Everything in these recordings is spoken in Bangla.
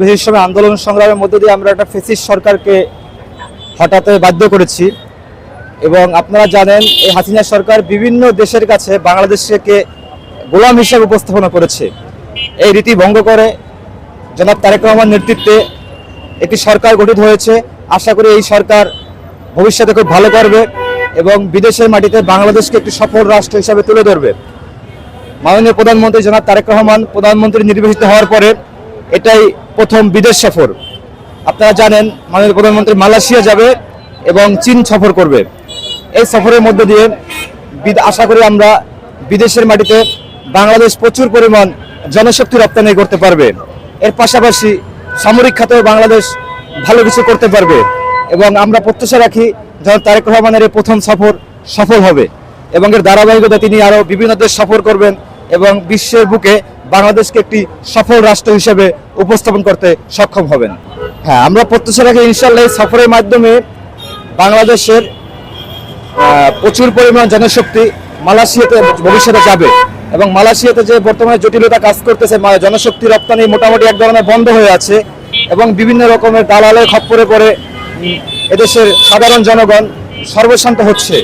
বিশেষ সময় আন্দোলন সংগ্রামের মধ্য দিয়ে আমরা একটা ফ্যাসিস্ট সরকারকে হটাতে বাধ্য করেছি এবং আপনারা জানেন এই হাসিনা সরকার বিভিন্ন দেশের কাছে বাংলাদেশকে গোলাম হিসেবে উপস্থাপনা করেছে। এই রীতি ভঙ্গ করে জনাব তারেক রহমান নেতৃত্বে একটি সরকার গঠিত হয়েছে। আশা করি এই সরকার ভবিষ্যতে খুব ভালো করবে এবং বিদেশের মাটিতে বাংলাদেশকে একটি সফল রাষ্ট্র হিসেবে তুলে ধরবে। মাননীয় প্রধানমন্ত্রী জনাব তারেক রহমান প্রধানমন্ত্রী নির্বাচিত হওয়ার পরে এটাই প্রথম বিদেশ সফর। আপনারা জানেন মাননীয় প্রধানমন্ত্রী মালয়েশিয়া যাবে এবং চীন সফর করবে। এই সফরের মধ্য দিয়ে আশা করি আমরা বিদেশের মাটিতে বাংলাদেশ প্রচুর পরিমাণ জনশক্তি রপ্তানি করতে পারবে। এর পাশাপাশি সামরিক খাতেও বাংলাদেশ ভালো কিছু করতে পারবে এবং আমরা প্রত্যাশা রাখি জনাব তারেক রহমানের এই প্রথম সফর সফল হবে এবং এর ধারাবাহিকতা তিনি আরও বিভিন্ন দেশ সফর করবেন এবং বিশ্বের বুকে বাংলাদেশকে একটি সফল রাষ্ট্র হিসেবে উপস্থাপন করতে সক্ষম হবেন। হ্যাঁ, আমরা প্রত্যাশা রাখি ইনশাআল্লাহ এই সফরের মাধ্যমে বাংলাদেশের প্রচুর পরিমাণ জনশক্তি মালয়েশিয়াতে ভবিষ্যতে যাবে এবং মালয়েশিয়াতে যে বর্তমানে জটিলতা কাজ করতেছে জনশক্তি রপ্তানি মোটামুটি এক ধরনের বন্ধ হয়ে আছে এবং বিভিন্ন রকমের দালালের খপ্পরে পড়ে এদেশের সাধারণ জনগণ সর্বশান্ত হচ্ছে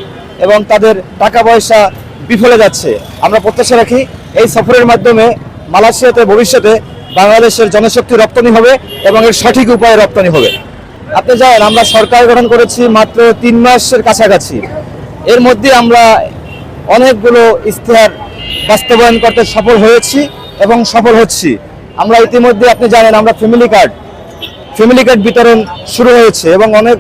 এবং তাদের টাকা পয়সা বিফলে যাচ্ছে। আমরা প্রত্যাশা রাখি এই সফরের মাধ্যমে মালয়েশিয়াতে ভবিষ্যতে বাংলাদেশের জনশক্তি রপ্তানি হবে এবং এর সঠিক উপায়ে রপ্তানি হবে। আপনি জানেন আমরা সরকার গঠন করেছি মাত্র 3 মাসের কাছাকাছি। এর মধ্যে আমরা অনেকগুলো ইশতেহার বাস্তবায়ন করতে সফল হয়েছি এবং সফল হচ্ছি। আমরা ইতিমধ্যে আপনি জানেন আমরা ফ্যামিলি কার্ড বিতরণ শুরু হয়েছে এবং অনেক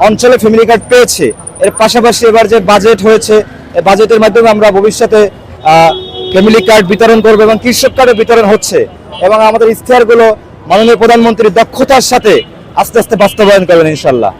অঞ্চলে ফ্যামিলি কার্ড পেয়েছে। এর পাশাপাশি এবার যে বাজেট হয়েছে এই বাজেটের মাধ্যমে আমরা ভবিষ্যতে ফ্যামিলি কার্ড বিতরণ করব এবং কৃষক কার্ডও বিতরণ হচ্ছে এবং আমাদের ইশতেহারগুলো মাননীয় প্রধানমন্ত্রীর দক্ষতার সাথে আস্তে আস্তে বাস্তবায়ন করবেন ইনশাআল্লাহ।